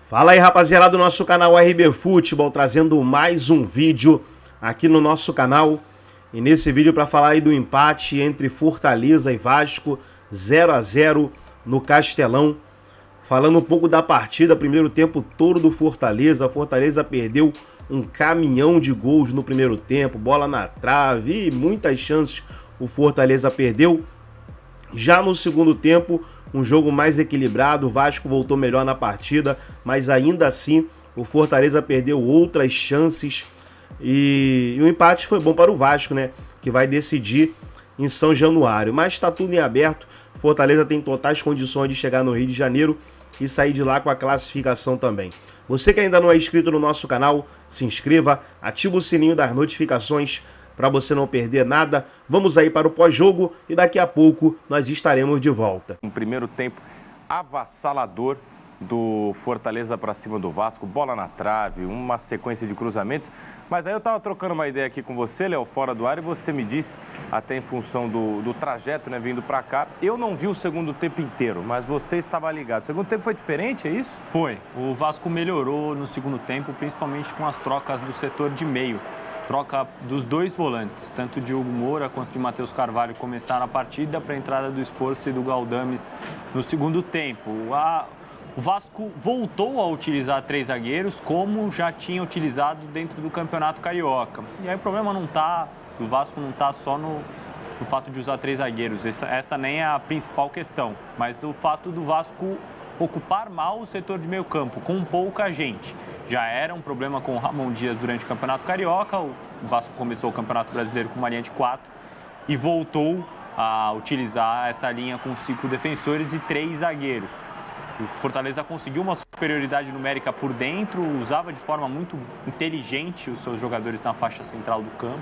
Fala aí, rapaziada do nosso canal RB Futebol, trazendo mais um vídeo aqui no nosso canal. E nesse vídeo para falar aí do empate entre Fortaleza e Vasco, 0 a 0 no Castelão. Falando um pouco da partida, primeiro tempo todo do Fortaleza. A Fortaleza perdeu um caminhão de gols no primeiro tempo, bola na trave e muitas chances o Fortaleza perdeu. Já no segundo tempo, um jogo mais equilibrado, o Vasco voltou melhor na partida, mas ainda assim o Fortaleza perdeu outras chances e o empate foi bom para o Vasco, né? Que vai decidir em São Januário. Mas está tudo em aberto, Fortaleza tem totais condições de chegar no Rio de Janeiro e sair de lá com a classificação também. Você que ainda não é inscrito no nosso canal, se inscreva, ativa o sininho das notificações para você não perder nada. Vamos aí para o pós-jogo e daqui a pouco nós estaremos de volta. Um primeiro tempo avassalador do Fortaleza para cima do Vasco, bola na trave, uma sequência de cruzamentos. Mas aí eu estava trocando uma ideia aqui com você, Léo, fora do ar, e você me disse, até em função do trajeto, né, vindo para cá, eu não vi o segundo tempo inteiro, mas você estava ligado. O segundo tempo foi diferente, é isso? Foi. O Vasco melhorou no segundo tempo, principalmente com as trocas do setor de meio. Troca dos dois volantes, tanto de Hugo Moura quanto de Matheus Carvalho, começaram a partida para a entrada do Esforço e do Galdames no segundo tempo. O Vasco voltou a utilizar três zagueiros, como já tinha utilizado dentro do Campeonato Carioca. E aí o problema do Vasco não está só no fato de usar três zagueiros, essa nem é a principal questão, mas o fato do Vasco ocupar mal o setor de meio campo, com pouca gente. Já era um problema com o Ramon Dias durante o Campeonato Carioca, o Vasco começou o Campeonato Brasileiro com uma linha de 4 e voltou a utilizar essa linha com 5 defensores e 3 zagueiros. O Fortaleza conseguiu uma superioridade numérica por dentro, usava de forma muito inteligente os seus jogadores na faixa central do campo,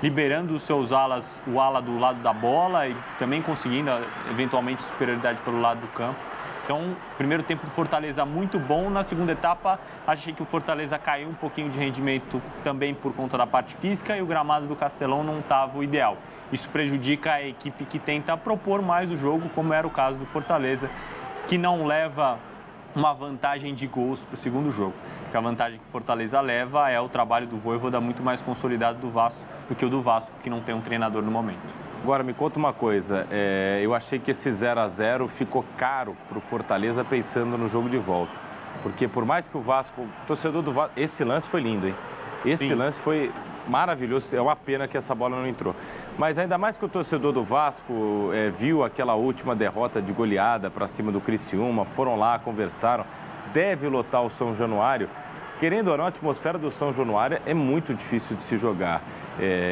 liberando os seus alas, o ala do lado da bola e também conseguindo eventualmente superioridade pelo lado do campo. Então, primeiro tempo do Fortaleza muito bom. Na segunda etapa, achei que o Fortaleza caiu um pouquinho de rendimento também por conta da parte física e o gramado do Castelão não estava o ideal. Isso prejudica a equipe que tenta propor mais o jogo, como era o caso do Fortaleza, que não leva uma vantagem de gols para o segundo jogo. Porque a vantagem que o Fortaleza leva é o trabalho do Vojvoda muito mais consolidado do Vasco do que o do Vasco, que não tem um treinador no momento. Agora, me conta uma coisa, eu achei que esse 0 a 0 ficou caro para o Fortaleza pensando no jogo de volta. Porque por mais que o Vasco, torcedor do Vasco, esse lance foi lindo, hein? Esse lance foi maravilhoso, é uma pena que essa bola não entrou. Mas ainda mais que o torcedor do Vasco viu aquela última derrota de goleada para cima do Criciúma, foram lá, conversaram, deve lotar o São Januário. Querendo ou não, a atmosfera do São Januário é muito difícil de se jogar.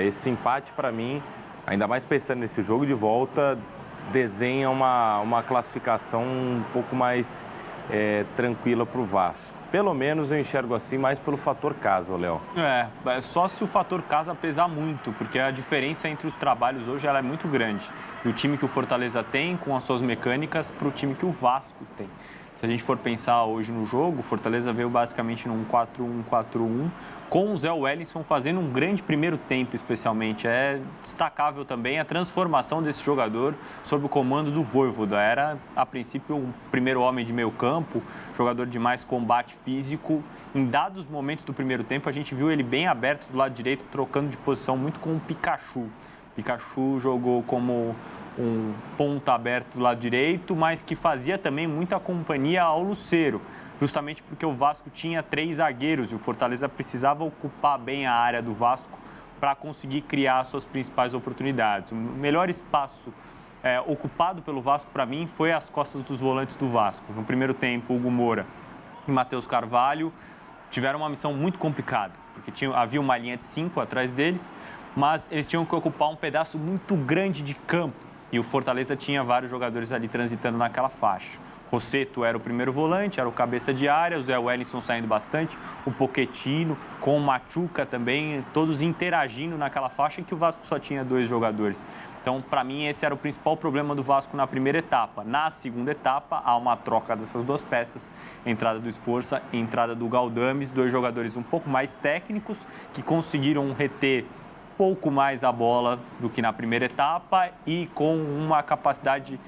Esse empate, para mim, ainda mais pensando nesse jogo de volta, desenha uma classificação um pouco mais tranquila para o Vasco. Pelo menos eu enxergo assim, mais pelo fator casa, Léo. Só se o fator casa pesar muito, porque a diferença entre os trabalhos hoje ela é muito grande. E o time que o Fortaleza tem, com as suas mecânicas, para o time que o Vasco tem. Se a gente for pensar hoje no jogo, o Fortaleza veio basicamente num 4-1-4-1, com o Zé Wellison fazendo um grande primeiro tempo, especialmente. É destacável também a transformação desse jogador sob o comando do Vojvoda. Era, a princípio, um primeiro homem de meio campo, jogador de mais combate físico. Em dados momentos do primeiro tempo, a gente viu ele bem aberto do lado direito, trocando de posição muito com o Pikachu. Pikachu jogou como um ponta aberto do lado direito, mas que fazia também muita companhia ao Lucero, justamente porque o Vasco tinha 3 zagueiros e o Fortaleza precisava ocupar bem a área do Vasco para conseguir criar suas principais oportunidades. O melhor espaço ocupado pelo Vasco, para mim, foi as costas dos volantes do Vasco. No primeiro tempo, Hugo Moura e Matheus Carvalho tiveram uma missão muito complicada, porque havia uma linha de 5 atrás deles, mas eles tinham que ocupar um pedaço muito grande de campo. E o Fortaleza tinha vários jogadores ali transitando naquela faixa. Rossetto era o primeiro volante, era o cabeça de área, o Zé Wellison saindo bastante, o Pochettino, com o Machuca também, todos interagindo naquela faixa em que o Vasco só tinha 2 jogadores. Então, para mim, esse era o principal problema do Vasco na primeira etapa. Na segunda etapa, há uma troca dessas 2 peças, entrada do Esforça e entrada do Galdames, 2 jogadores um pouco mais técnicos, que conseguiram reter pouco mais a bola do que na primeira etapa e com uma capacidade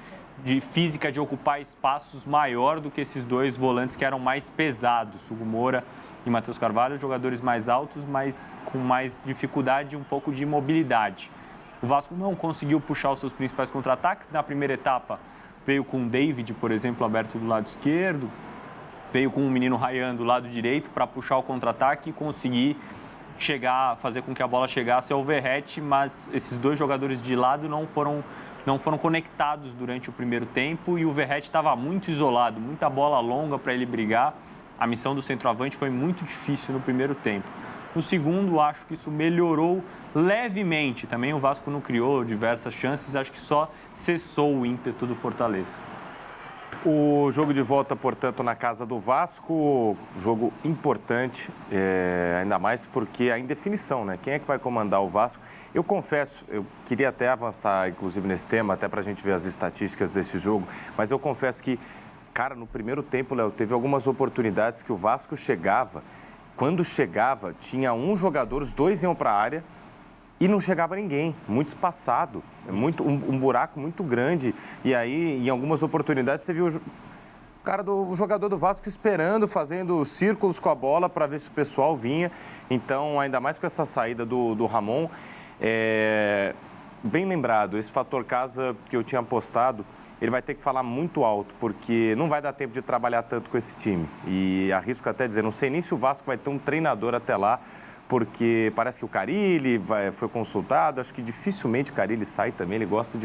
de física de ocupar espaços maior do que esses dois volantes que eram mais pesados, Hugo Moura e Matheus Carvalho, jogadores mais altos, mas com mais dificuldade e um pouco de mobilidade. O Vasco não conseguiu puxar os seus principais contra-ataques. Na primeira etapa, veio com o David, por exemplo, aberto do lado esquerdo, veio com o menino Ryan do lado direito para puxar o contra-ataque e conseguir fazer com que a bola chegasse ao Verratti, mas esses dois jogadores de lado não foram conectados durante o primeiro tempo e o Verratti estava muito isolado, muita bola longa para ele brigar. A missão do centroavante foi muito difícil no primeiro tempo. No segundo, acho que isso melhorou levemente. Também o Vasco não criou diversas chances, acho que só cessou o ímpeto do Fortaleza. O jogo de volta, portanto, na casa do Vasco, jogo importante, ainda mais porque a indefinição, né? Quem é que vai comandar o Vasco? Eu confesso, eu queria até avançar, inclusive, nesse tema, até para a gente ver as estatísticas desse jogo, mas eu confesso que, cara, no primeiro tempo, Léo, teve algumas oportunidades que o Vasco chegava, quando chegava, tinha um jogador, os dois iam para a área, e não chegava ninguém, muito espaçado, um buraco muito grande. E aí, em algumas oportunidades, você viu o jogador do Vasco esperando, fazendo círculos com a bola para ver se o pessoal vinha. Então, ainda mais com essa saída do Ramon, bem lembrado, esse fator casa que eu tinha postado, ele vai ter que falar muito alto, porque não vai dar tempo de trabalhar tanto com esse time. E arrisco até dizer, não sei nem se o Vasco vai ter um treinador até lá, porque parece que o Carille foi consultado, acho que dificilmente o Carille sai também, ele gosta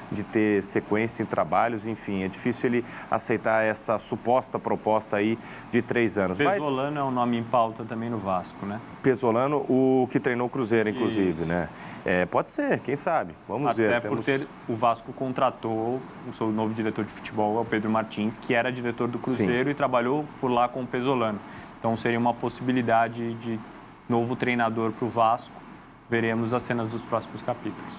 de ter sequência em trabalhos, enfim, é difícil ele aceitar essa suposta proposta aí de 3 anos. Pesolano é um nome em pauta também no Vasco, né? Pesolano, o que treinou o Cruzeiro, inclusive, né? Pode ser, quem sabe, vamos ver. Até por o Vasco contratou o seu novo diretor de futebol, o Pedro Martins, que era diretor do Cruzeiro. Sim. E trabalhou por lá com o Pesolano. Então seria uma possibilidade de novo treinador para o Vasco. Veremos as cenas dos próximos capítulos.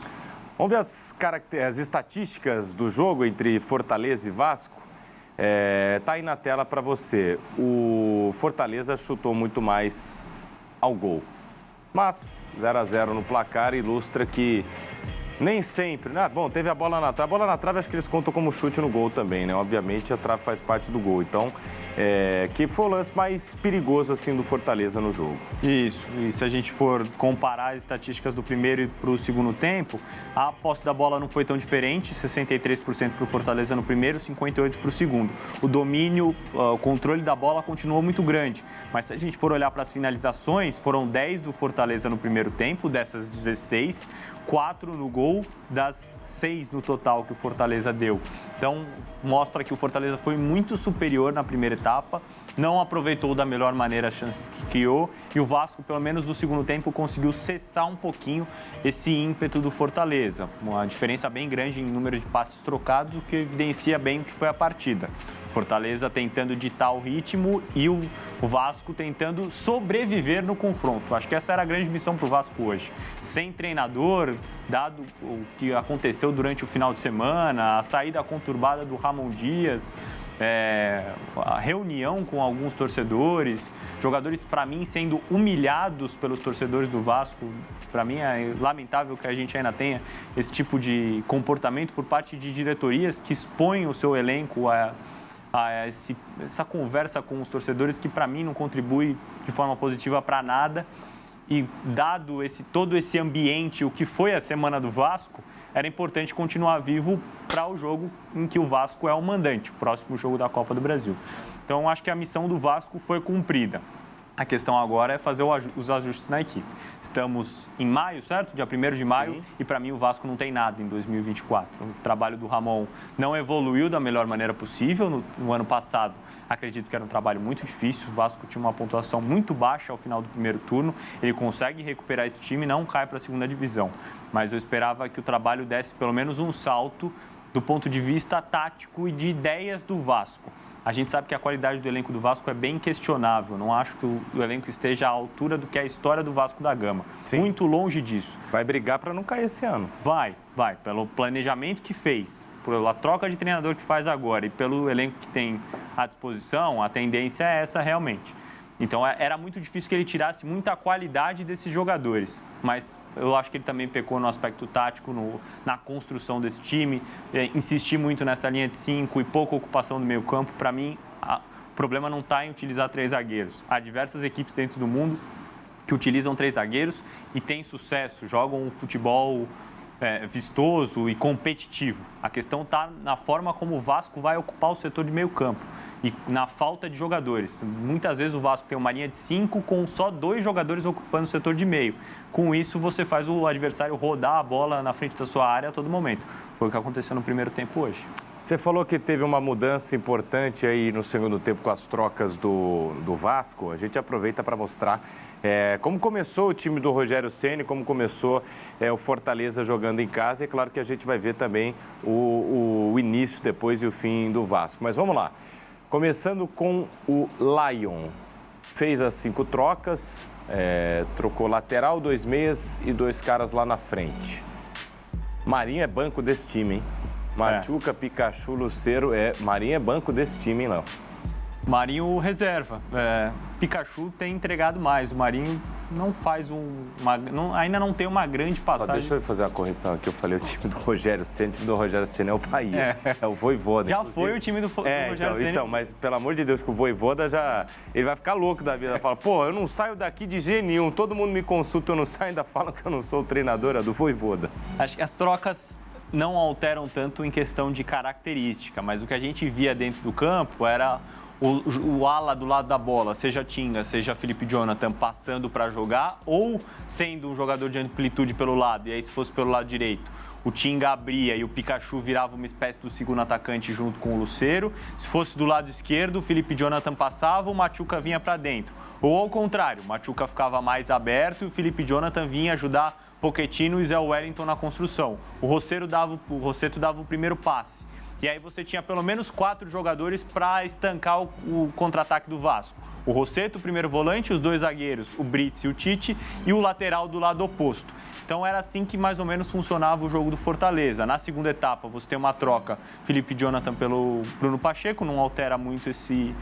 Vamos ver as estatísticas do jogo entre Fortaleza e Vasco? Tá aí na tela para você. O Fortaleza chutou muito mais ao gol. Mas 0-0 no placar ilustra que nem sempre, né? Bom, teve a bola na trave. A bola na trave acho que eles contam como chute no gol também, né? Obviamente a trave faz parte do gol. Então, que foi o lance mais perigoso assim do Fortaleza no jogo. Isso. E se a gente for comparar as estatísticas do primeiro e para o segundo tempo, a posse da bola não foi tão diferente, 63% para o Fortaleza no primeiro, 58% para o segundo. O domínio, o controle da bola continuou muito grande. Mas se a gente for olhar para as finalizações, foram 10 do Fortaleza no primeiro tempo, dessas 16, 4 no gol, das 6 no total que o Fortaleza deu. Então, mostra que o Fortaleza foi muito superior na primeira etapa, não aproveitou da melhor maneira as chances que criou e o Vasco, pelo menos no segundo tempo, conseguiu cessar um pouquinho esse ímpeto do Fortaleza. Uma diferença bem grande em número de passes trocados, o que evidencia bem o que foi a partida. Fortaleza tentando ditar o ritmo e o Vasco tentando sobreviver no confronto. Acho que essa era a grande missão para o Vasco hoje. Sem treinador, dado o que aconteceu durante o final de semana, a saída conturbada do Ramon Dias, a reunião com alguns torcedores, jogadores, para mim, sendo humilhados pelos torcedores do Vasco. Para mim, é lamentável que a gente ainda tenha esse tipo de comportamento por parte de diretorias que expõem o seu elenco essa conversa com os torcedores que, para mim, não contribui de forma positiva para nada. E, dado todo esse ambiente, o que foi a semana do Vasco, era importante continuar vivo para o jogo em que o Vasco é o mandante, o próximo jogo da Copa do Brasil. Então, acho que a missão do Vasco foi cumprida. A questão agora é fazer os ajustes na equipe. Estamos em maio, certo? Dia 1º de maio. Sim. E, para mim, o Vasco não tem nada em 2024. O trabalho do Ramon não evoluiu da melhor maneira possível. No ano passado, acredito que era um trabalho muito difícil. O Vasco tinha uma pontuação muito baixa ao final do primeiro turno. Ele consegue recuperar esse time e não cai para a segunda divisão. Mas eu esperava que o trabalho desse pelo menos um salto do ponto de vista tático e de ideias do Vasco. A gente sabe que a qualidade do elenco do Vasco é bem questionável. Não acho que o elenco esteja à altura do que é a história do Vasco da Gama. Sim. Muito longe disso. Vai brigar para não cair esse ano. Vai. Pelo planejamento que fez, pela troca de treinador que faz agora e pelo elenco que tem à disposição, a tendência é essa realmente. Então era muito difícil que ele tirasse muita qualidade desses jogadores. Mas eu acho que ele também pecou no aspecto tático, na construção desse time, insistir muito nessa linha de 5 e pouca ocupação do meio campo. Para mim, o problema não está em utilizar 3 zagueiros. Há diversas equipes dentro do mundo que utilizam 3 zagueiros e têm sucesso, jogam um futebol vistoso e competitivo. A questão está na forma como o Vasco vai ocupar o setor de meio campo e na falta de jogadores. Muitas vezes o Vasco tem uma linha de 5 com só 2 jogadores ocupando o setor de meio. Com isso, você faz o adversário rodar a bola na frente da sua área a todo momento. Foi o que aconteceu no primeiro tempo hoje. Você falou que teve uma mudança importante aí no segundo tempo com as trocas do Vasco. A gente aproveita para mostrar como começou o time do Rogério Ceni, como começou o Fortaleza jogando em casa. E é claro que a gente vai ver também o início depois e o fim do Vasco. Mas vamos lá. Começando com o Lion. Fez as 5 trocas, trocou lateral, 2 meias e 2 caras lá na frente. Marinho é banco desse time, hein? Machuca, Pikachu, Lucero, Marinho é banco desse time, hein, Léo? Marinho reserva. Pikachu tem entregado mais. O Marinho não faz ainda não tem uma grande passagem. Deixa eu fazer uma correção aqui. Eu falei o time do Rogério Ceni. O time do Rogério Ceni é o Bahia. É o Vojvoda. Já foi o time do Rogério Ceni. Então, mas pelo amor de Deus, que o Vojvoda ele vai ficar louco da vida. Fala, pô, eu não saio daqui de jeito nenhum. Todo mundo me consulta, eu não saio, ainda falam que eu não sou treinadora do Vojvoda. Acho que as trocas não alteram tanto em questão de característica, mas o que a gente via dentro do campo era o ala do lado da bola, seja Tinga, seja Felipe Jonathan, passando para jogar ou sendo um jogador de amplitude pelo lado. E aí, se fosse pelo lado direito, o Tinga abria e o Pikachu virava uma espécie do segundo atacante junto com o Lucero. Se fosse do lado esquerdo, o Felipe Jonathan passava, o Machuca vinha para dentro. Ou ao contrário, o Machuca ficava mais aberto e o Felipe Jonathan vinha ajudar Pochettino e Zé Wellington na construção. O Rossetto dava o primeiro passe. E aí você tinha pelo menos 4 jogadores para estancar o contra-ataque do Vasco. O Rossetto, o primeiro volante, os 2 zagueiros, o Brits e o Tite, e o lateral do lado oposto. Então era assim que mais ou menos funcionava o jogo do Fortaleza. Na segunda etapa você tem uma troca, Felipe Jonathan pelo Bruno Pacheco, não altera muito esse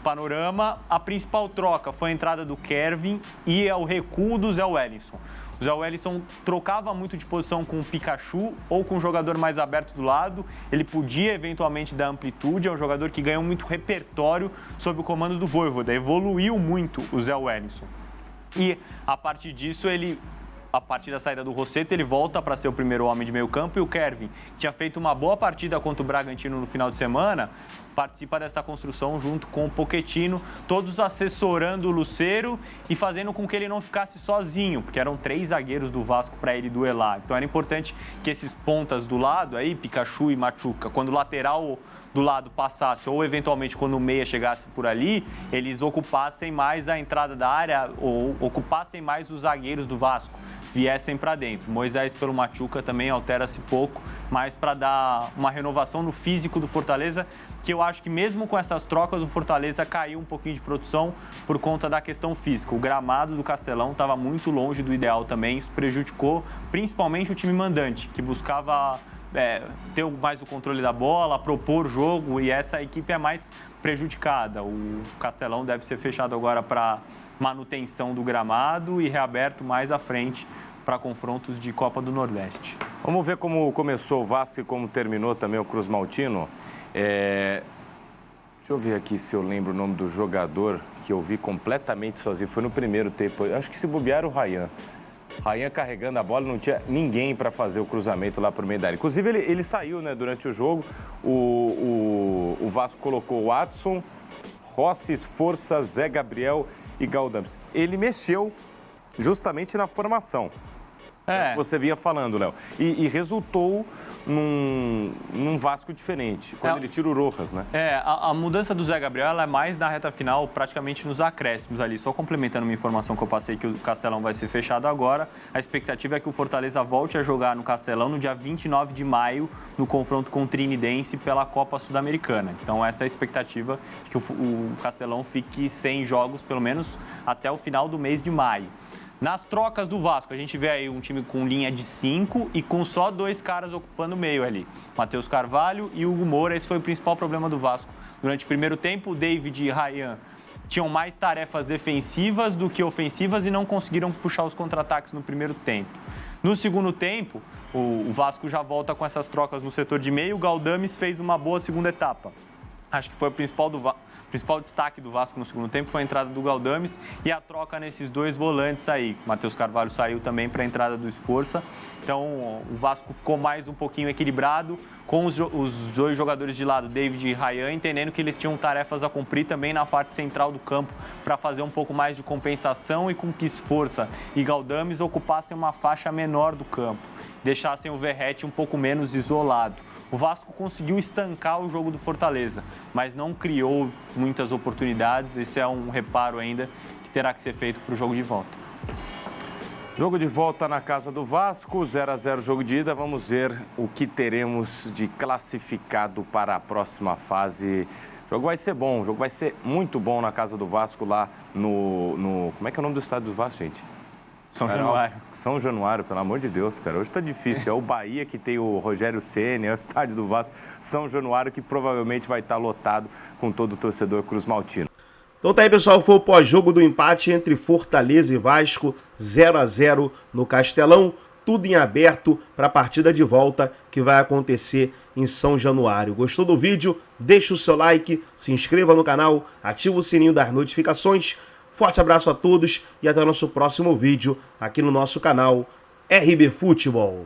panorama. A principal troca foi a entrada do Kevin e o recuo do Zé Wellington. O Zé Wellington trocava muito de posição com o Pikachu ou com um jogador mais aberto do lado. Ele podia eventualmente dar amplitude, é um jogador que ganhou muito repertório sob o comando do Vojvoda. Evoluiu muito o Zé Wellington. E a partir disso, a partir da saída do Rossetto, ele volta para ser o primeiro homem de meio campo e o Kevin tinha feito uma boa partida contra o Bragantino no final de semana, participa dessa construção junto com o Pochettino, todos assessorando o Lucero e fazendo com que ele não ficasse sozinho, porque eram 3 zagueiros do Vasco para ele duelar. Então era importante que esses pontas do lado, aí, Pikachu e Machuca, quando o lateral do lado passasse ou eventualmente quando o meia chegasse por ali, eles ocupassem mais a entrada da área ou ocupassem mais os zagueiros do Vasco, viessem para dentro. Moisés pelo Machuca também altera-se pouco, mas para dar uma renovação no físico do Fortaleza, que eu acho que mesmo com essas trocas o Fortaleza caiu um pouquinho de produção por conta da questão física. O gramado do Castelão estava muito longe do ideal também, isso prejudicou principalmente o time mandante, que buscava ter mais o controle da bola, propor o jogo, e essa equipe é mais prejudicada. O Castelão deve ser fechado agora para manutenção do gramado e reaberto mais à frente para confrontos de Copa do Nordeste. Vamos ver como começou o Vasco e como terminou também o Cruz Maltino. Deixa eu ver aqui se eu lembro o nome do jogador que eu vi completamente sozinho. Foi no primeiro tempo. Acho que se bobear o Ryan. Ryan carregando a bola, não tinha ninguém para fazer o cruzamento lá para o meio da área. Inclusive, ele saiu, né, durante o jogo. O Vasco colocou o Watson, Rossi, Força, Zé Gabriel e Galdames. Ele mexeu justamente na formação. Você vinha falando, Léo. E resultou num Vasco diferente, quando ele tira o Rojas, né? A mudança do Zé Gabriel ela é mais na reta final, praticamente nos acréscimos ali. Só complementando uma informação que eu passei, que o Castelão vai ser fechado agora. A expectativa é que o Fortaleza volte a jogar no Castelão no dia 29 de maio, no confronto com o Trinidense pela Copa Sul-Americana. Então essa é a expectativa, de que o Castelão fique sem jogos, pelo menos até o final do mês de maio. Nas trocas do Vasco, a gente vê aí um time com linha de 5 e com só 2 caras ocupando o meio ali. Matheus Carvalho e Hugo Moura, esse foi o principal problema do Vasco. Durante o primeiro tempo, o David e Ryan tinham mais tarefas defensivas do que ofensivas e não conseguiram puxar os contra-ataques no primeiro tempo. No segundo tempo, o Vasco já volta com essas trocas no setor de meio. O Galdames fez uma boa segunda etapa. Acho que foi o principal destaque do Vasco no segundo tempo foi a entrada do Galdames e a troca nesses dois volantes aí. O Matheus Carvalho saiu também para a entrada do Esforça. Então, o Vasco ficou mais um pouquinho equilibrado com os dois jogadores de lado, David e Ryan, entendendo que eles tinham tarefas a cumprir também na parte central do campo para fazer um pouco mais de compensação e com que Esforça e Galdames ocupassem uma faixa menor do campo, deixassem o Verratti um pouco menos isolado. O Vasco conseguiu estancar o jogo do Fortaleza, mas não criou muitas oportunidades. Esse é um reparo ainda que terá que ser feito para o jogo de volta. Jogo de volta na casa do Vasco, 0-0 jogo de ida. Vamos ver o que teremos de classificado para a próxima fase. O jogo vai ser bom, o jogo vai ser muito bom na casa do Vasco lá no... Como é que é o nome do estádio do Vasco, gente? São Januário. São Januário, pelo amor de Deus, cara. Hoje tá difícil. É o Bahia que tem o Rogério Ceni, é o estádio do Vasco. São Januário que provavelmente vai estar lotado com todo o torcedor cruzmaltino. Então tá aí, pessoal. Foi o pós-jogo do empate entre Fortaleza e Vasco, 0-0 no Castelão. Tudo em aberto para a partida de volta que vai acontecer em São Januário. Gostou do vídeo? Deixa o seu like, se inscreva no canal, ativa o sininho das notificações. Forte abraço a todos e até o nosso próximo vídeo aqui no nosso canal RB Futebol.